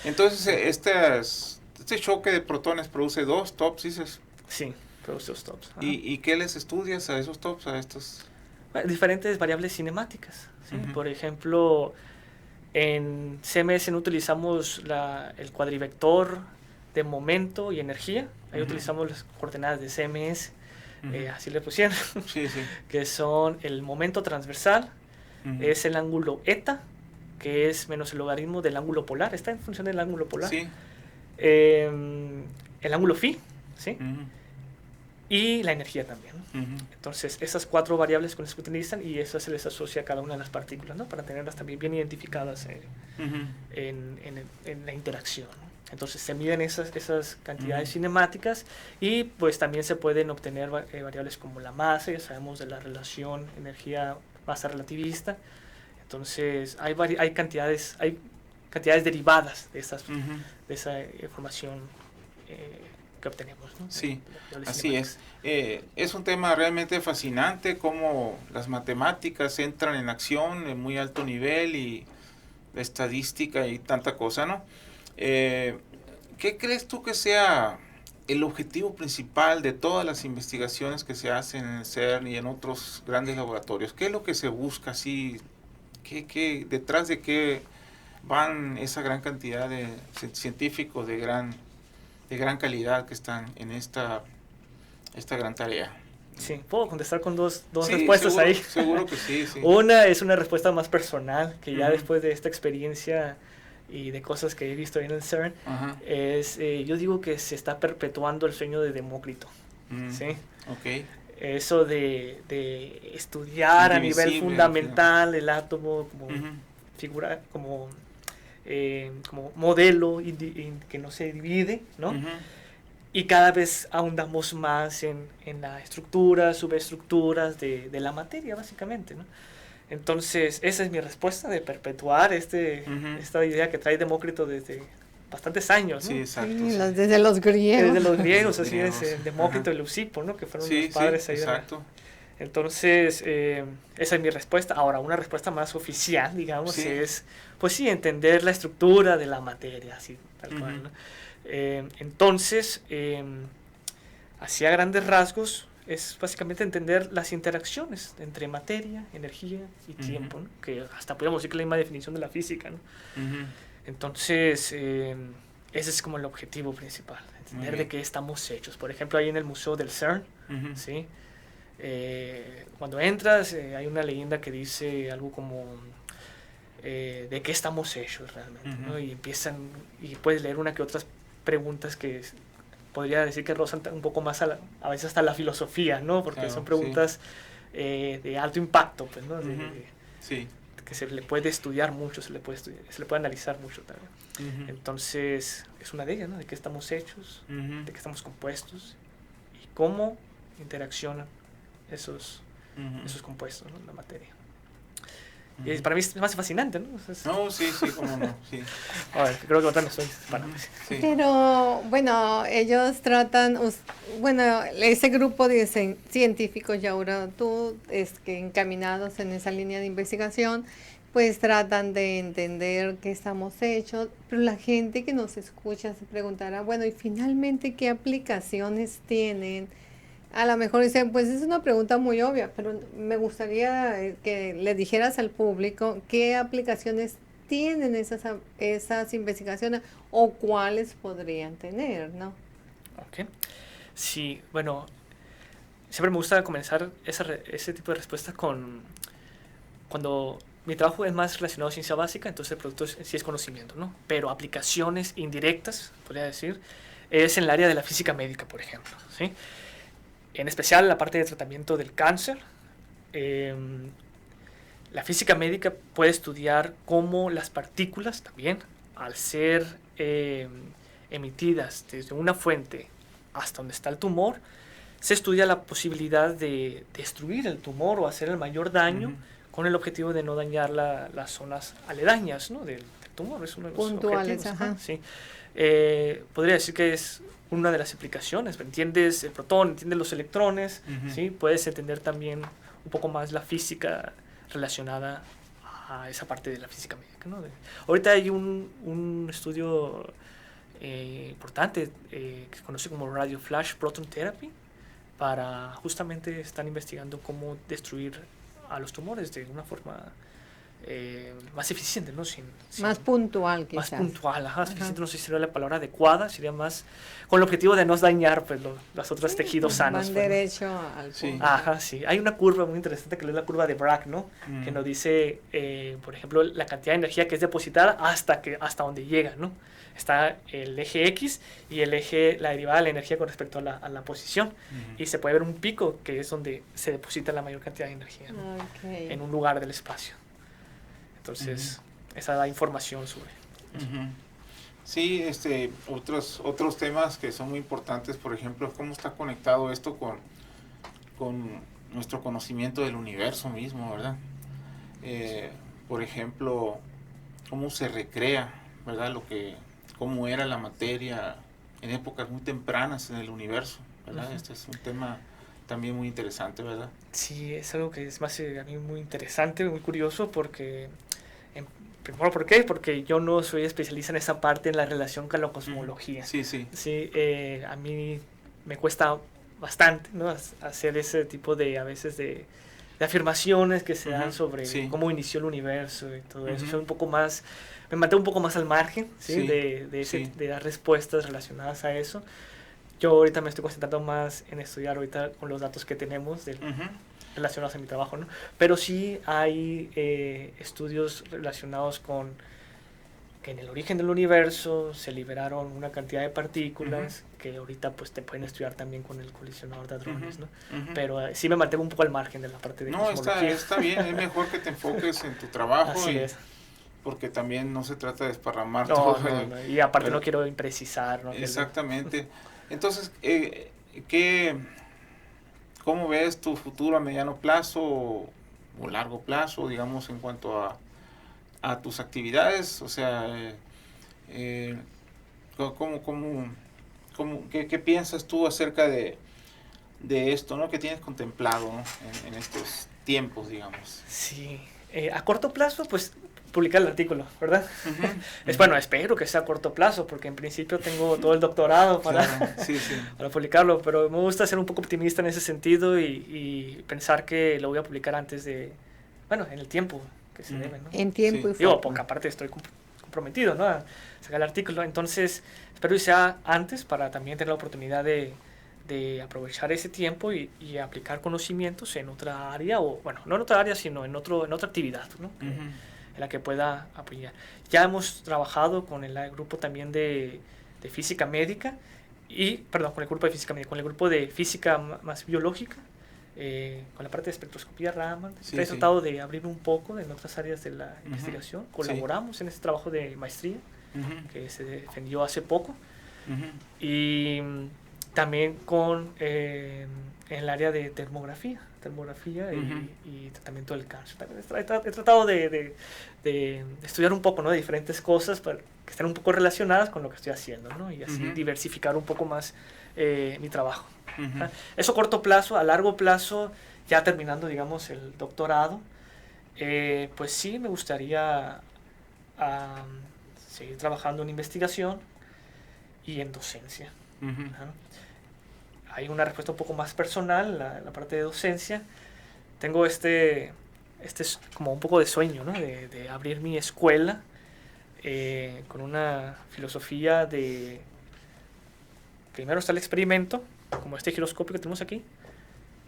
Entonces, estas este choque de protones produce 2 tops, dices. Sí, produce 2 tops. ¿Y qué les estudias a esos tops, a estos? Diferentes variables cinemáticas. ¿Sí? Uh-huh. Por ejemplo, en CMS no utilizamos el cuadrivector de momento y energía. Ahí utilizamos las coordenadas de CMS, así le pusieron, sí. que son el momento transversal, es el ángulo eta, que es menos el logaritmo del ángulo polar, está en función del ángulo polar. Sí. El ángulo phi, ¿sí? Y la energía también, ¿no? Entonces, esas 4 variables con las que utilizan, y eso se les asocia a cada una de las partículas, ¿no? Para tenerlas también bien identificadas en la interacción, ¿no? Entonces, se miden esas cantidades cinemáticas, y pues también se pueden obtener variables como la masa, ya sabemos de la relación energía-masa relativista. Entonces, hay cantidades derivadas de esa información que obtenemos, ¿no? Sí, así es. Es un tema realmente fascinante, cómo las matemáticas entran en acción en muy alto nivel, y la estadística y tanta cosa, ¿no? ¿Qué crees tú que sea el objetivo principal de todas las investigaciones que se hacen en el CERN y en otros grandes laboratorios? ¿Qué es lo que se busca así? ¿Detrás de qué van esa gran cantidad de científicos de gran calidad que están en esta gran tarea? Sí, puedo contestar con dos Sí, respuestas seguro, ahí. Seguro que sí. Una es una respuesta más personal, que ya después de esta experiencia y de cosas que he visto ahí en el CERN, yo digo que se está perpetuando el sueño de Demócrito. ¿Sí? Okay. Eso de estudiar a nivel fundamental el átomo como figura, como modelo que no se divide, ¿no? Y cada vez ahondamos más en la estructura, subestructuras de la materia, básicamente, ¿no? Entonces, esa es mi respuesta, de perpetuar esta idea que trae Demócrito desde bastantes años, ¿no? Sí, exacto. Sí, desde los griegos. Desde los griegos, así es, Demócrito y Leucipo, ¿no? Que fueron los padres ahí. Exacto. Entonces, esa es mi respuesta. Ahora, una respuesta más oficial, digamos, es, pues sí, entender la estructura de la materia, así, tal cual, ¿no? Entonces, así a grandes rasgos, es básicamente entender las interacciones entre materia, energía y tiempo, ¿no? Que hasta podríamos decir que es la misma definición de la física, ¿no? Entonces, ese es como el objetivo principal, entender de qué estamos hechos. Por ejemplo, ahí en el Museo del CERN, ¿sí? Cuando entras, hay una leyenda que dice algo como de qué estamos hechos realmente, ¿no? Y puedes leer una que otras preguntas que podría decir que rozan un poco más a veces hasta la filosofía, ¿no? Porque son preguntas de alto impacto, pues, ¿no? Que se le puede estudiar mucho, se le puede analizar mucho también. Entonces, es una de ellas, ¿no? De qué estamos hechos, de qué estamos compuestos y cómo interaccionan esos compuestos, ¿no? La materia. Y para mí es más fascinante, ¿no? No, sí, cómo no, sí. A ver, creo que otra no estoy disparando. Sí. Pero, bueno, ellos tratan, ese grupo de científicos, Yaura, tú, que encaminados en esa línea de investigación, pues tratan de entender qué estamos hechos, pero la gente que nos escucha se preguntará, bueno, y finalmente, ¿qué aplicaciones tienen? A lo mejor dicen, pues es una pregunta muy obvia, pero me gustaría que le dijeras al público qué aplicaciones tienen esas investigaciones o cuáles podrían tener, ¿no? Ok. Sí, bueno, siempre me gusta comenzar ese tipo de respuesta cuando mi trabajo es más relacionado a ciencia básica, entonces el producto sí es conocimiento, ¿no? Pero aplicaciones indirectas, podría decir, es en el área de la física médica, por ejemplo, ¿sí? En especial la parte de tratamiento del cáncer. La física médica puede estudiar cómo las partículas también, al ser emitidas desde una fuente hasta donde está el tumor, se estudia la posibilidad de destruir el tumor o hacer el mayor daño con el objetivo de no dañar las zonas aledañas, ¿no? del tumor. Es uno de los puntuales, objetivos. Sí. Podría decir que es una de las aplicaciones. Entiendes el protón, entiendes los electrones, ¿sí? Puedes entender también un poco más la física relacionada a esa parte de la física médica, ¿no? Ahorita hay un estudio importante que se conoce como Radio Flash Proton Therapy, para justamente están investigando cómo destruir a los tumores de una forma más eficiente, ¿no? Más puntual, quizás. Más puntual, eficiente, no sé si sería la palabra adecuada, sería más con el objetivo de no dañar pues, los otros tejidos sanos. Van derecho al punto. Sí. Hay una curva muy interesante que es la curva de Bragg, ¿no? Que nos dice, por ejemplo, la cantidad de energía que es depositada hasta donde llega, ¿no? Está el eje X y el eje, la derivada de la energía con respecto a la posición. Y se puede ver un pico que es donde se deposita la mayor cantidad de energía, ¿no? En un lugar del espacio. Entonces, esa da información sobre. Sí, otros temas que son muy importantes, por ejemplo, cómo está conectado esto con nuestro conocimiento del universo mismo, ¿verdad? Por ejemplo, cómo se recrea, ¿verdad? Cómo era la materia en épocas muy tempranas en el universo, ¿verdad? Este es un tema también muy interesante, ¿verdad? Sí, es algo que es más a mí muy interesante, muy curioso, porque primero, ¿por qué? Porque yo no soy especialista en esa parte, en la relación con la cosmología. Sí. Sí, a mí me cuesta bastante, ¿no? Hacer ese tipo a veces de afirmaciones que se dan sobre cómo inició el universo y todo eso. Soy un poco más, me mantengo un poco más al margen, ¿sí? De dar respuestas relacionadas a eso. Yo ahorita me estoy concentrando más en estudiar ahorita con los datos que tenemos relacionados a mi trabajo, ¿no? Pero sí hay estudios relacionados con que en el origen del universo se liberaron una cantidad de partículas que ahorita pues te pueden estudiar también con el colisionador de hadrones, ¿no? Pero sí me mantengo un poco al margen de la parte de cosmología. Está bien, es mejor que te enfoques en tu trabajo. Así es. Porque también no se trata de desparramar todo. No. Y aparte no quiero imprecisar, ¿no? Exactamente. Entonces, ¿cómo ves tu futuro a mediano plazo o largo plazo, digamos, en cuanto a tus actividades? O sea, ¿qué piensas tú acerca de esto, ¿no? ¿Qué tienes contemplado, ¿no? en estos tiempos, digamos? Sí, a corto plazo, pues publicar el artículo, ¿verdad? Bueno, espero que sea a corto plazo, porque en principio tengo todo el doctorado para publicarlo, pero me gusta ser un poco optimista en ese sentido y pensar que lo voy a publicar antes en el tiempo que se debe, ¿no? En tiempo y forma. Porque aparte estoy comprometido, ¿no? A sacar el artículo, entonces espero que sea antes para también tener la oportunidad de aprovechar ese tiempo y aplicar conocimientos en otra área, no en otra área, sino en otra actividad, ¿no? En la que pueda apoyar. Ya hemos trabajado con el grupo también de física médica, con el grupo de física médica, con el grupo de física más biológica, con la parte de espectroscopía Raman. He tratado de abrir un poco en otras áreas de la investigación. Colaboramos en ese trabajo de maestría que se defendió hace poco. Y también en el área de termografía y tratamiento del cáncer. He tratado de estudiar un poco, ¿no? De diferentes cosas para que estén un poco relacionadas con lo que estoy haciendo, ¿no? Y así diversificar un poco más mi trabajo. Eso a corto plazo. A largo plazo, ya terminando, digamos, el doctorado, pues sí me gustaría seguir trabajando en investigación y en docencia. Hay una respuesta un poco más personal, la parte de docencia. Tengo este es como un poco de sueño, ¿no? De abrir mi escuela con una filosofía de... Primero está el experimento, como este giroscopio que tenemos aquí,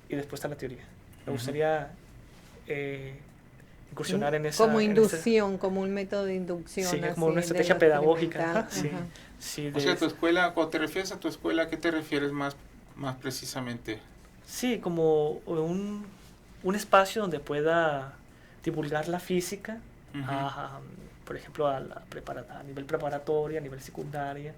y después está la teoría. Me gustaría incursionar en esa... Como inducción, como un método de inducción. Sí, como una estrategia pedagógica. Sí, o sea, tu escuela, cuando te refieres a tu escuela, ¿a qué te refieres más precisamente? Sí, como un espacio donde pueda divulgar la física, por ejemplo, a nivel preparatoria, a nivel secundaria,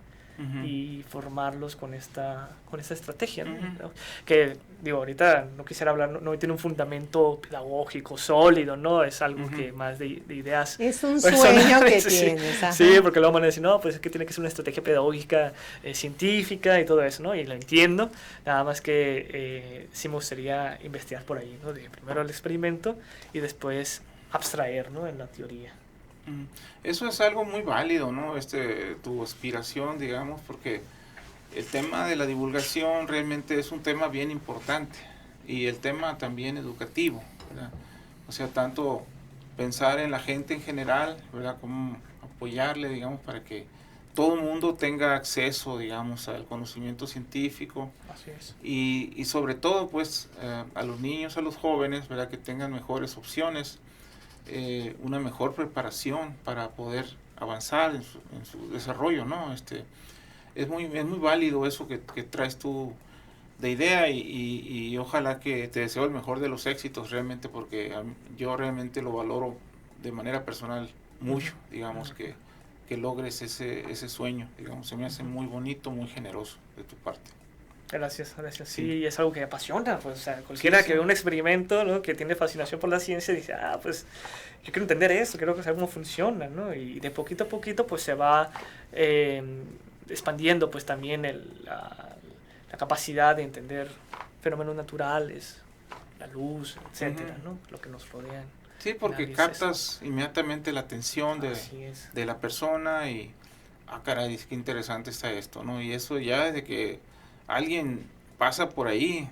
y formarlos con esta estrategia, ¿no? Que digo, ahorita no quisiera hablar, no tiene un fundamento pedagógico sólido, no es algo que más de ideas es un sueño que tienes. Sí, porque luego van a decir, no, pues es que tiene que ser una estrategia pedagógica científica y todo eso, ¿no? Y lo entiendo, nada más que sí me gustaría investigar por ahí, ¿no? Primero el experimento y después abstraer, ¿no? En la teoría. Eso es algo muy válido, ¿no? Tu aspiración, digamos, porque el tema de la divulgación realmente es un tema bien importante y el tema también educativo, ¿verdad? O sea, tanto pensar en la gente en general, ¿verdad? Cómo apoyarle, digamos, para que todo el mundo tenga acceso, digamos, al conocimiento científico. Así es. Y sobre todo, pues, a los niños, a los jóvenes, ¿verdad? Que tengan mejores opciones, una mejor preparación para poder avanzar en su desarrollo, ¿no? Es muy válido eso que traes tú de idea y ojalá que te deseo el mejor de los éxitos realmente, porque yo realmente lo valoro de manera personal mucho, digamos, que logres ese sueño, digamos, se me hace muy bonito, muy generoso de tu parte. Gracias. Sí, es algo que me apasiona, pues, o sea, cualquiera que ve un experimento, ¿no? Que tiene fascinación por la ciencia, dice, pues, yo quiero entender esto, quiero saber cómo funciona, ¿no? Y de poquito a poquito, pues, se va expandiendo, pues, también la capacidad de entender fenómenos naturales, la luz, etcétera, ¿no? Lo que nos rodea. Sí, porque captas inmediatamente la atención de la persona y, caray, qué interesante está esto, ¿no? Y eso ya desde que alguien pasa por ahí,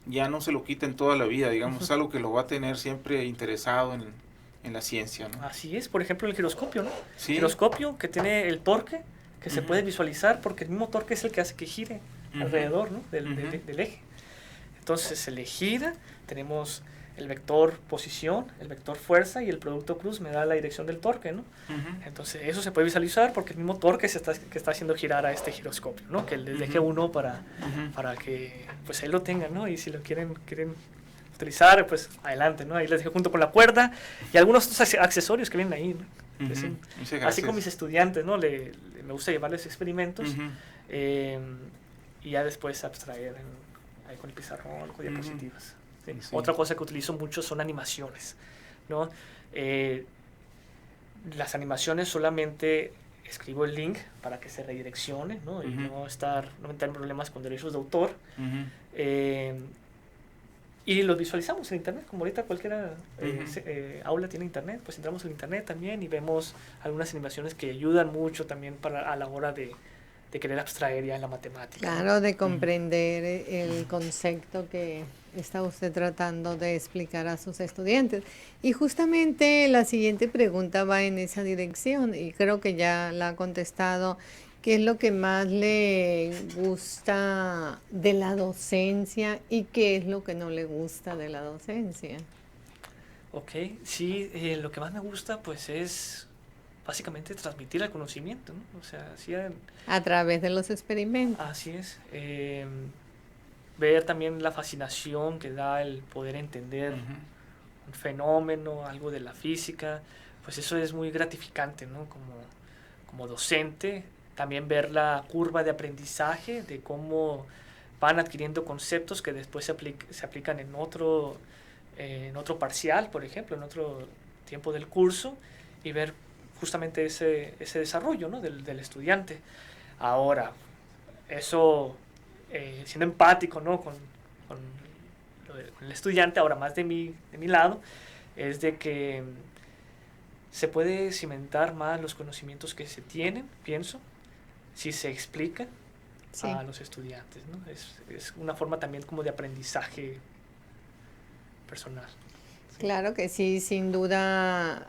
ya no se lo quita en toda la vida, digamos, es algo que lo va a tener siempre interesado en la ciencia, ¿no? Así es, por ejemplo, el giroscopio, ¿no? Sí. El giroscopio que tiene el torque, que se puede visualizar, porque el mismo torque es el que hace que gire alrededor, ¿no? del eje. Entonces se le gira, tenemos el vector posición, el vector fuerza y el producto cruz me da la dirección del torque, ¿no? Entonces eso se puede visualizar porque el mismo torque que está haciendo girar a este giroscopio, ¿no? Que les deje uno para que pues ahí lo tengan, ¿no? Y si lo quieren utilizar, pues adelante, ¿no? Ahí les dejo junto con la cuerda y algunos otros accesorios que vienen ahí, ¿no? Así con mis estudiantes, ¿no? Me gusta llevarles experimentos y ya después abstraer ahí con el pizarrón, con diapositivas. Sí. Sí. Otra cosa que utilizo mucho son animaciones, ¿no? Las animaciones solamente escribo el link para que se redireccione, ¿no? Y no meter en problemas con derechos de autor. Y los visualizamos en internet, como ahorita cualquier aula tiene internet, pues entramos en internet también y vemos algunas animaciones que ayudan mucho también a la hora de querer abstraer ya en la matemática. Claro, de comprender el concepto que está usted tratando de explicar a sus estudiantes. Y justamente la siguiente pregunta va en esa dirección y creo que ya la ha contestado. ¿Qué es lo que más le gusta de la docencia y qué es lo que no le gusta de la docencia? Ok, sí, lo que más me gusta pues es básicamente transmitir el conocimiento, ¿no? O sea, a través de los experimentos. Así es. Ver también la fascinación que da el poder entender un fenómeno, algo de la física, pues eso es muy gratificante, ¿no? Como docente, también ver la curva de aprendizaje, de cómo van adquiriendo conceptos que después se aplican en otro parcial, por ejemplo, en otro tiempo del curso, y ver justamente ese desarrollo, ¿no? del estudiante. Ahora, eso, siendo empático, ¿no? con el estudiante, ahora más de mi lado, es de que se puede cimentar más los conocimientos que se tienen, pienso, si se explica a los estudiantes, ¿no? Es una forma también como de aprendizaje personal. ¿Sí? Claro que sí, sin duda.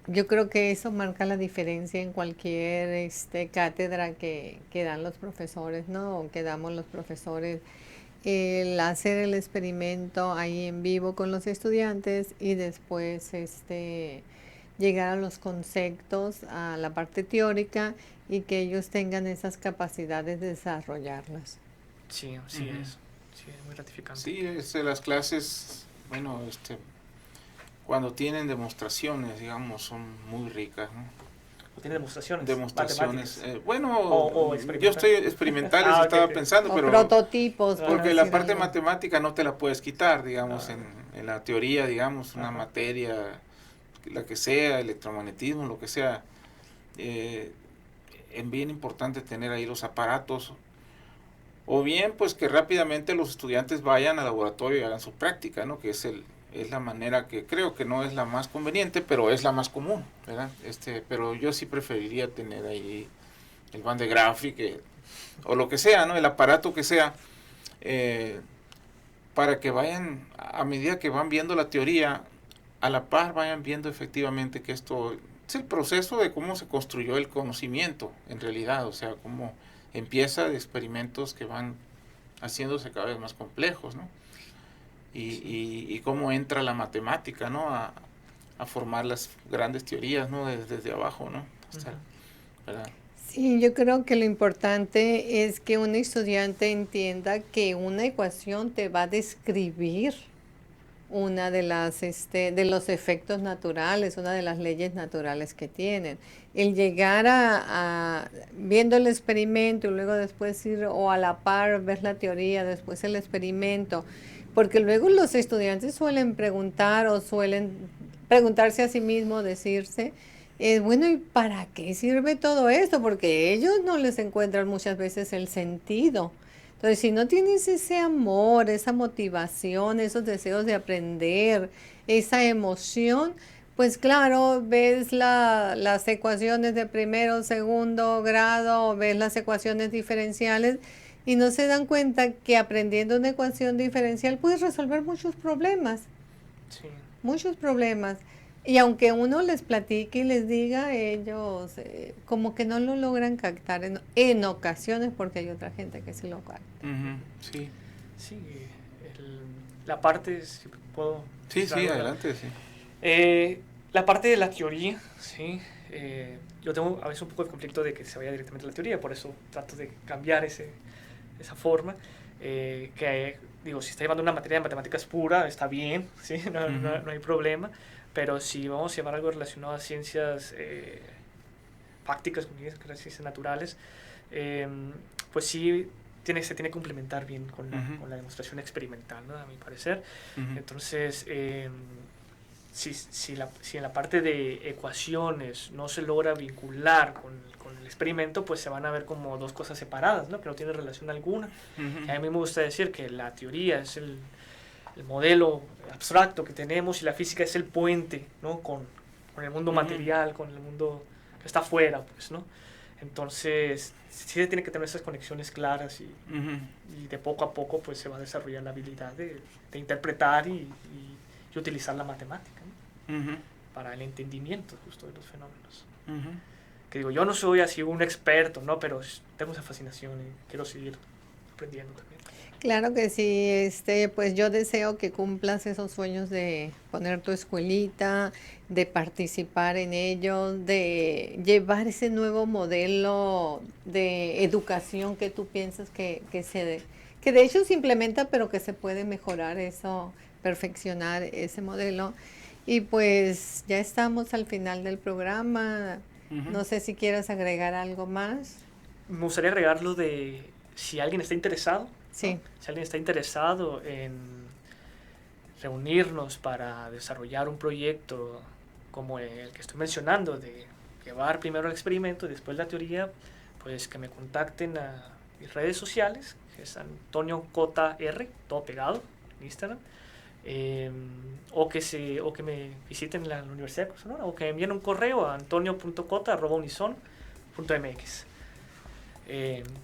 Yo creo que eso marca la diferencia en cualquier cátedra que dan los profesores, ¿no? O que damos los profesores. El hacer el experimento ahí en vivo con los estudiantes y después llegar a los conceptos, a la parte teórica y que ellos tengan esas capacidades de desarrollarlas. Sí, así es. Sí, es muy gratificante. Sí, las clases, bueno, cuando tienen demostraciones, digamos, son muy ricas, ¿no? ¿Tiene demostraciones? Demostraciones. Yo estoy experimentales, estaba pensando, pero prototipos. Porque la parte matemática no te la puedes quitar, digamos, en la teoría, digamos, una materia, la que sea, electromagnetismo, lo que sea. Es bien importante tener ahí los aparatos. O bien, pues que rápidamente los estudiantes vayan al laboratorio y hagan su práctica, ¿no? Que es el es la manera que creo que no es la más conveniente, pero es la más común, ¿verdad? Pero yo sí preferiría tener ahí el Van de Graaff o lo que sea, ¿no? El aparato que sea, para que vayan, a medida que van viendo la teoría, a la par vayan viendo efectivamente que esto es el proceso de cómo se construyó el conocimiento en realidad, o sea, cómo empieza de experimentos que van haciéndose cada vez más complejos, ¿no? Y cómo entra la matemática, ¿no? A formar las grandes teorías, ¿no? Desde abajo, ¿no? ¿Verdad? Sí, yo creo que lo importante es que un estudiante entienda que una ecuación te va a describir una de de los efectos naturales, una de las leyes naturales que tienen. El llegar viendo el experimento y luego después ir o a la par, ver la teoría, después el experimento, porque luego los estudiantes suelen preguntar o suelen preguntarse a sí mismos, decirse, bueno, ¿y para qué sirve todo esto? Porque ellos no les encuentran muchas veces el sentido. Entonces, si no tienes ese amor, esa motivación, esos deseos de aprender, esa emoción, pues claro, ves las ecuaciones de primero, segundo grado, ves las ecuaciones diferenciales y no se dan cuenta que aprendiendo una ecuación diferencial puedes resolver muchos problemas. Sí. Muchos problemas. Y aunque uno les platique y les diga, ellos como que no lo logran captar en ocasiones, porque hay otra gente que sí lo capta. Sí. Sí, la parte, si puedo... Sí, adelante, sí. La parte de la teoría, sí. Yo tengo a veces un poco de conflicto de que se vaya directamente a la teoría, por eso trato de cambiar esa forma. Que digo, si está llevando una materia de matemáticas pura, está bien, ¿sí? No hay problema. Pero si vamos a llevar algo relacionado a ciencias prácticas, como las ciencias naturales, pues sí se tiene que complementar bien con la demostración experimental, ¿no? A mi parecer. Entonces, si en la parte de ecuaciones no se logra vincular con el experimento, pues se van a ver como dos cosas separadas, ¿no? Que no tienen relación alguna. Y a mí me gusta decir que la teoría es el modelo abstracto que tenemos y la física es el puente, ¿no? con el mundo material, con el mundo que está afuera, pues, ¿no? Entonces, sí se tiene que tener esas conexiones claras y de poco a poco pues se va a desarrollar la habilidad de interpretar y utilizar la matemática, ¿no? Para el entendimiento justo de los fenómenos. Que digo, yo no soy así un experto, ¿no? Pero tengo esa fascinación y quiero seguir aprendiendo también. Claro que sí, pues yo deseo que cumplas esos sueños de poner tu escuelita, de participar en ello, de llevar ese nuevo modelo de educación que tú piensas que de hecho se implementa, pero que se puede mejorar eso, perfeccionar ese modelo. Y pues ya estamos al final del programa. No sé si quieres agregar algo más. Me gustaría agregar lo de si alguien está interesado. Sí. ¿No? Si alguien está interesado en reunirnos para desarrollar un proyecto como el que estoy mencionando, de llevar primero el experimento y después la teoría, pues que me contacten a mis redes sociales, que es Antonio Cota R, todo pegado, en Instagram, o que me visiten en la Universidad de Sonora, o que me envíen un correo a antonio.cota@unison.mx.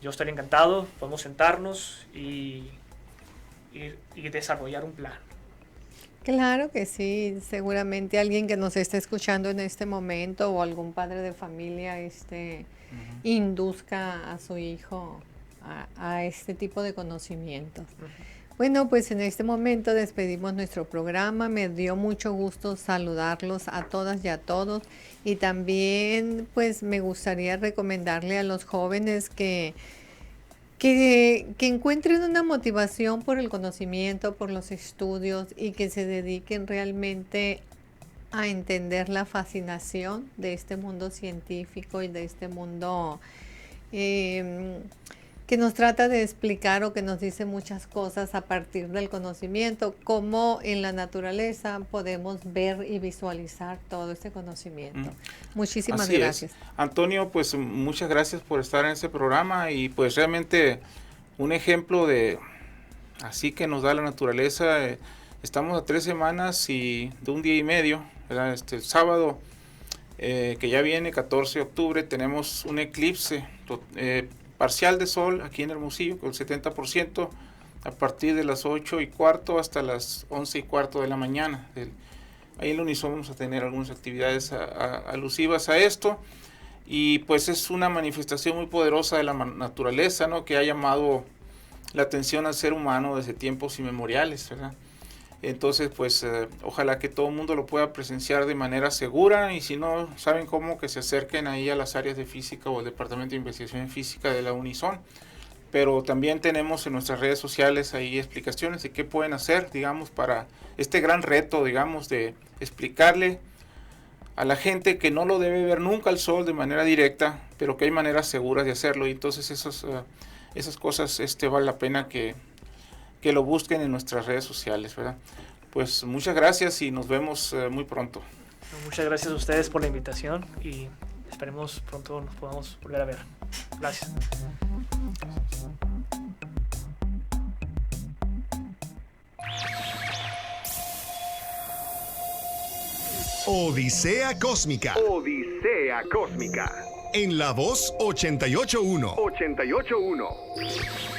Yo estaría encantado, podemos sentarnos y desarrollar un plan. Claro que sí, seguramente alguien que nos esté escuchando en este momento o algún padre de familia induzca a su hijo a este tipo de conocimientos. Bueno, pues en este momento despedimos nuestro programa. Me dio mucho gusto saludarlos a todas y a todos. Y también pues me gustaría recomendarle a los jóvenes que encuentren una motivación por el conocimiento, por los estudios y que se dediquen realmente a entender la fascinación de este mundo científico y de este mundo que nos trata de explicar o que nos dice muchas cosas a partir del conocimiento, cómo en la naturaleza podemos ver y visualizar todo este conocimiento. Muchísimas gracias. Antonio, pues muchas gracias por estar en este programa y pues realmente un ejemplo de así que nos da la naturaleza. Estamos a 3 semanas y de un día y medio, ¿verdad? El sábado que ya viene, 14 de octubre, tenemos un eclipse parcial de sol aquí en Hermosillo con el 70% a partir de las 8:15 hasta las 11:15 de la mañana. Ahí en el Unison vamos a tener algunas actividades alusivas a esto, y pues es una manifestación muy poderosa de la naturaleza, ¿no? Que ha llamado la atención al ser humano desde tiempos inmemoriales, ¿verdad? Entonces, pues ojalá que todo el mundo lo pueda presenciar de manera segura, y si no saben cómo, que se acerquen ahí a las áreas de física o el Departamento de Investigación en Física de la Unison. Pero también tenemos en nuestras redes sociales ahí explicaciones de qué pueden hacer, digamos, para este gran reto, digamos, de explicarle a la gente que no lo debe ver nunca al sol de manera directa, pero que hay maneras seguras de hacerlo. Y entonces esas cosas vale la pena que lo busquen en nuestras redes sociales, ¿verdad? Pues muchas gracias y nos vemos muy pronto. Muchas gracias a ustedes por la invitación y esperemos pronto nos podamos volver a ver. Gracias. Odisea Cósmica. Odisea Cósmica. En La Voz 88.1. 88.1.